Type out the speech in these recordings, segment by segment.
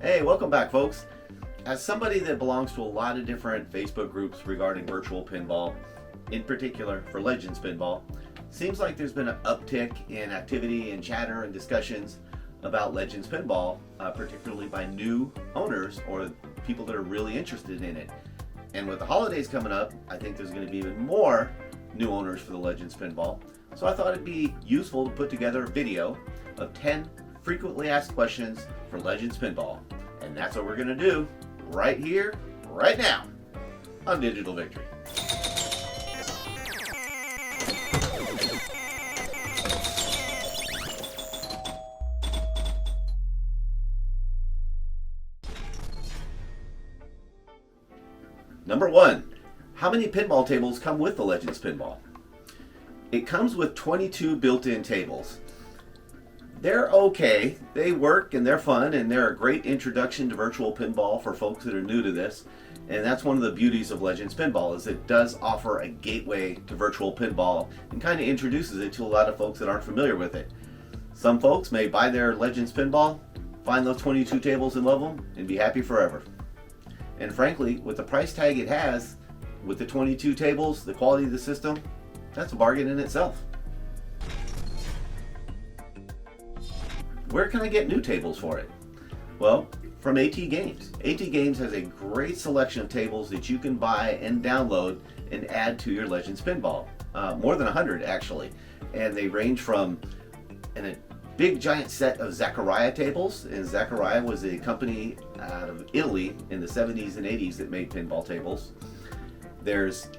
Hey, welcome back, folks. As somebody that belongs to a lot of different Facebook groups regarding virtual pinball, in particular for Legends Pinball, seems like there's been an uptick in activity and chatter and discussions about Legends Pinball, particularly by new owners or people that are really interested in it. And with the holidays coming up, I think there's going to be even more new owners for the Legends Pinball. So I thought it'd be useful to put together a video of 10 frequently asked questions for Legends Pinball. And that's what we're going to do right here, right now, on Digital Victory. Number 1, how many pinball tables come with the Legends Pinball? It comes with 22 built-in tables. They're okay, they work and they're fun and they're a great introduction to virtual pinball for folks that are new to this. And that's one of the beauties of Legends Pinball, is it does offer a gateway to virtual pinball and kind of introduces it to a lot of folks that aren't familiar with it. Some folks may buy their Legends Pinball, find those 22 tables and love them, and be happy forever. And frankly, with the price tag it has, with the 22 tables, the quality of the system, that's a bargain in itself. Where can I get new tables for it? Well, from ATGames. ATGames has a great selection of tables that you can buy and download and add to your Legends Pinball. More than 100 actually. And they range from a big giant set of Zaccaria tables, and Zaccaria was a company out of Italy in the 70s and 80s that made pinball tables. There's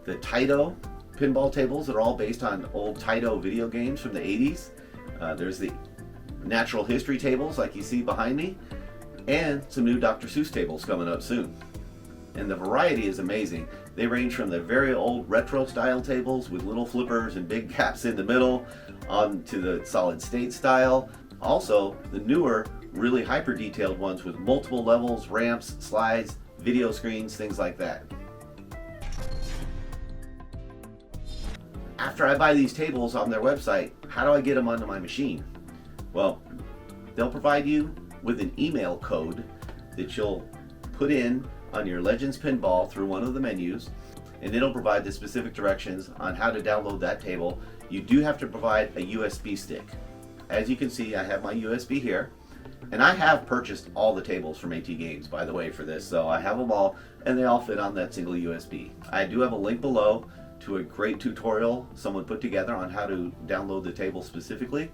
the Taito pinball tables that are all based on old Taito video games from the 80s. There's the natural history tables like you see behind me, and some new Dr. Seuss tables coming up soon. And the variety is amazing. They range from the very old retro style tables with little flippers and big gaps in the middle on to the solid state style. Also the newer, really hyper detailed ones with multiple levels, ramps, slides, video screens, things like that. After I buy these tables on their website, how do I get them onto my machine? Well, they'll provide you with an email code that you'll put in on your Legends Pinball through one of the menus, and it'll provide the specific directions on how to download that table. You do have to provide a USB stick. As you can see, I have my USB here, and I have purchased all the tables from ATGames, by the way, for this, so I have them all, and they all fit on that single USB. I do have a link below to a great tutorial someone put together on how to download the table specifically.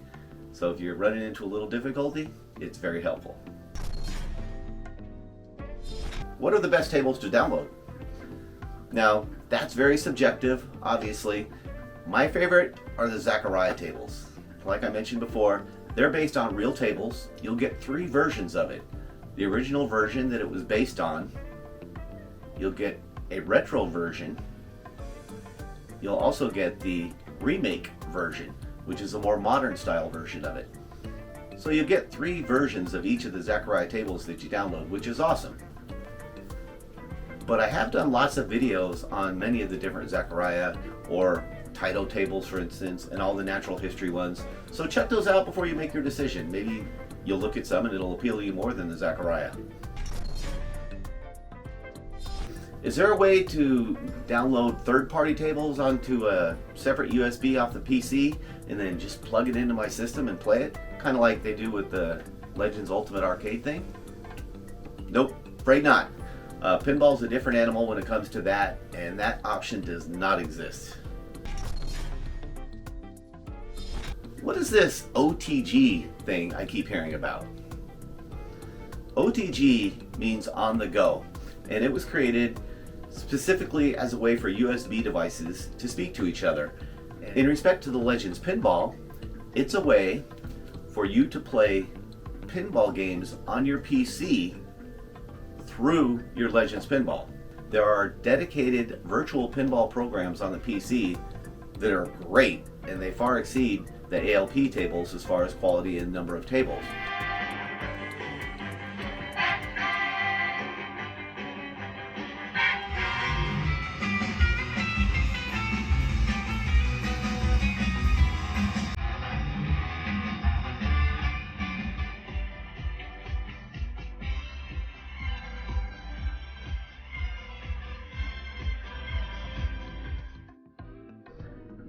So if you're running into a little difficulty, it's very helpful. What are the best tables to download? Now, that's very subjective, obviously. My favorite are the Zaccaria tables. Like I mentioned before, they're based on real tables. You'll get 3 versions of it. The original version that it was based on, you'll get a retro version, you'll also get the remake version, which is a more modern style version of it. So you get 3 versions of each of the Zaccaria tables that you download, which is awesome. But I have done lots of videos on many of the different Zaccaria or Taito tables, for instance, and all the natural history ones. So check those out before you make your decision. Maybe you'll look at some and it'll appeal to you more than the Zaccaria. Is there a way to download third-party tables onto a separate USB off the PC and then just plug it into my system and play it? Kind of like they do with the Legends Ultimate Arcade thing? Nope, afraid not. Pinball's a different animal when it comes to that, and that option does not exist. What is this OTG thing I keep hearing about? OTG means on the go, and it was created specifically as a way for USB devices to speak to each other. In respect to the Legends Pinball, it's a way for you to play pinball games on your PC through your Legends Pinball. There are dedicated virtual pinball programs on the PC that are great, and they far exceed the ALP tables as far as quality and number of tables.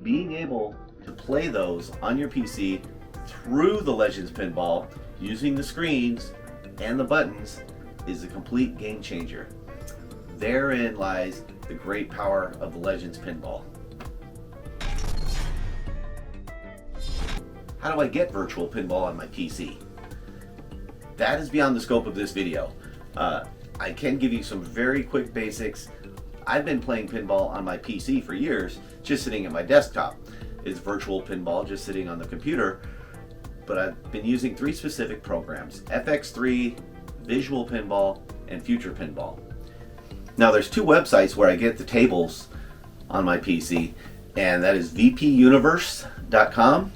being able to play those on your PC through the Legends Pinball using the screens and the buttons is a complete game changer. Therein lies the great power of the Legends Pinball. How do I get Virtual Pinball on my PC? That is beyond the scope of this video. I can give you some very quick basics. I've been playing pinball on my PC for years, just sitting at my desktop. It's Virtual Pinball, just sitting on the computer. But I've been using 3 specific programs: FX3, Visual Pinball, and Future Pinball. Now there's 2 websites where I get the tables on my PC, and that is vpuniverse.com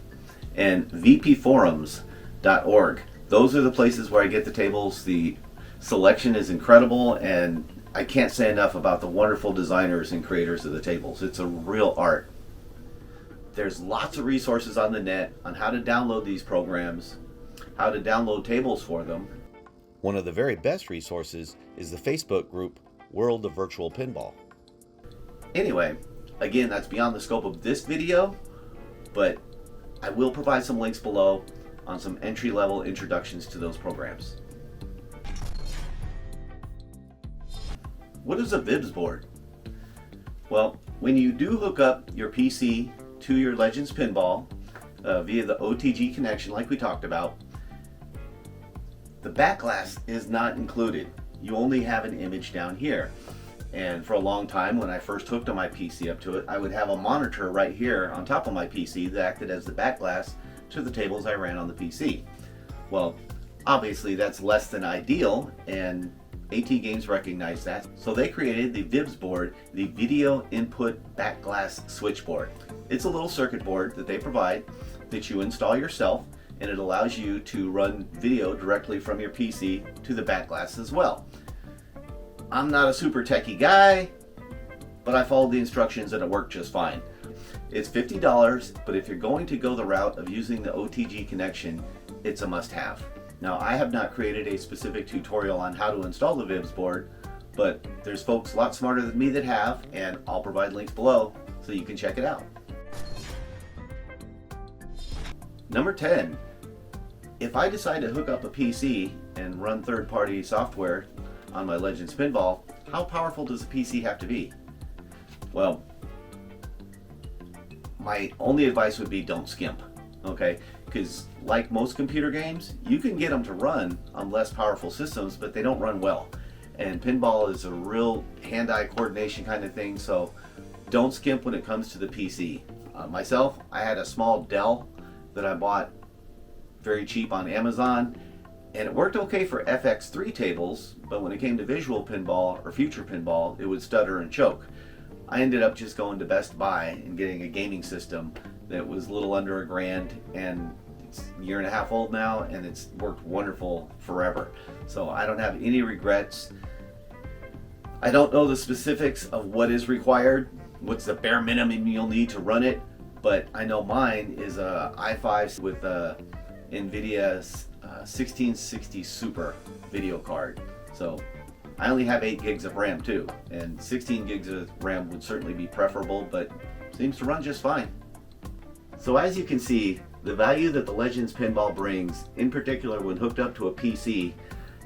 and vpforums.org. Those are the places where I get the tables. The selection is incredible, and I can't say enough about the wonderful designers and creators of the tables. It's a real art. There's lots of resources on the net on how to download these programs, how to download tables for them. One of the very best resources is the Facebook group World of Virtual Pinball. Anyway, again, that's beyond the scope of this video, but I will provide some links below on some entry-level introductions to those programs. What is a VIBS board? Well, when you do hook up your PC to your Legends Pinball via the OTG connection like we talked about, the back glass is not included. You only have an image down here. And for a long time, when I first hooked on my PC up to it, I would have a monitor right here on top of my PC that acted as the back glass to the tables I ran on the PC. Well, obviously that's less than ideal, and ATGames recognized that, so they created the VIBS board, the Video Input Back Glass Switchboard. It's a little circuit board that they provide that you install yourself, and it allows you to run video directly from your PC to the back glass as well. I'm not a super techie guy, but I followed the instructions and it worked just fine. It's $50, but if you're going to go the route of using the OTG connection, it's a must-have. Now, I have not created a specific tutorial on how to install the VIBS board, but there's folks a lot smarter than me that have, and I'll provide links below so you can check it out. Number 10, if I decide to hook up a PC and run third-party software on my Legends Pinball, how powerful does a PC have to be? Well, my only advice would be don't skimp, okay? Because like most computer games, you can get them to run on less powerful systems, but they don't run well. And pinball is a real hand-eye coordination kind of thing, so don't skimp when it comes to the PC. Myself, I had a small Dell that I bought very cheap on Amazon, and it worked okay for FX3 tables, but when it came to Visual Pinball or Future Pinball, it would stutter and choke. I ended up just going to Best Buy and getting a gaming system that was a little under $1,000, and it's a year and a half old now, and it's worked wonderful forever. So I don't have any regrets. I don't know the specifics of what is required, what's the bare minimum you'll need to run it, but I know mine is a i5 with a nVidia 1660 Super video card. So I only have 8 gigs of RAM too, and 16 gigs of RAM would certainly be preferable, but seems to run just fine. So as you can see, the value that the Legends Pinball brings, in particular when hooked up to a PC,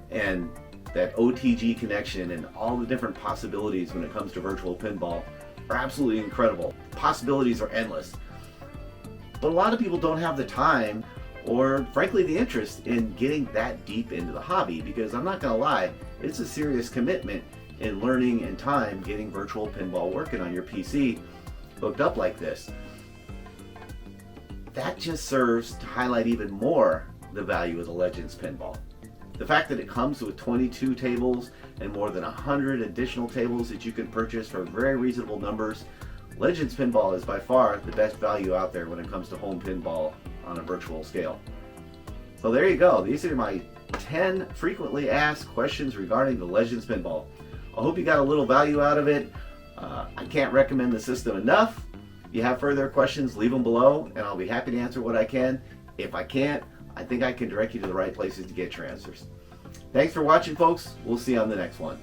and that OTG connection and all the different possibilities when it comes to Virtual Pinball are absolutely incredible. Possibilities are endless. But a lot of people don't have the time or frankly the interest in getting that deep into the hobby, because I'm not gonna lie, it's a serious commitment in learning and time getting Virtual Pinball working on your PC hooked up like this. That just serves to highlight even more the value of the Legends Pinball. The fact that it comes with 22 tables and more than 100 additional tables that you can purchase for very reasonable numbers, Legends Pinball is by far the best value out there when it comes to home pinball on a virtual scale. So there you go. These are my 10 frequently asked questions regarding the Legends Pinball. I hope you got a little value out of it. I can't recommend the system enough. If you have further questions, leave them below and I'll be happy to answer what I can. If I can't, I think I can direct you to the right places to get your answers. Thanks for watching, folks. We'll see you on the next one.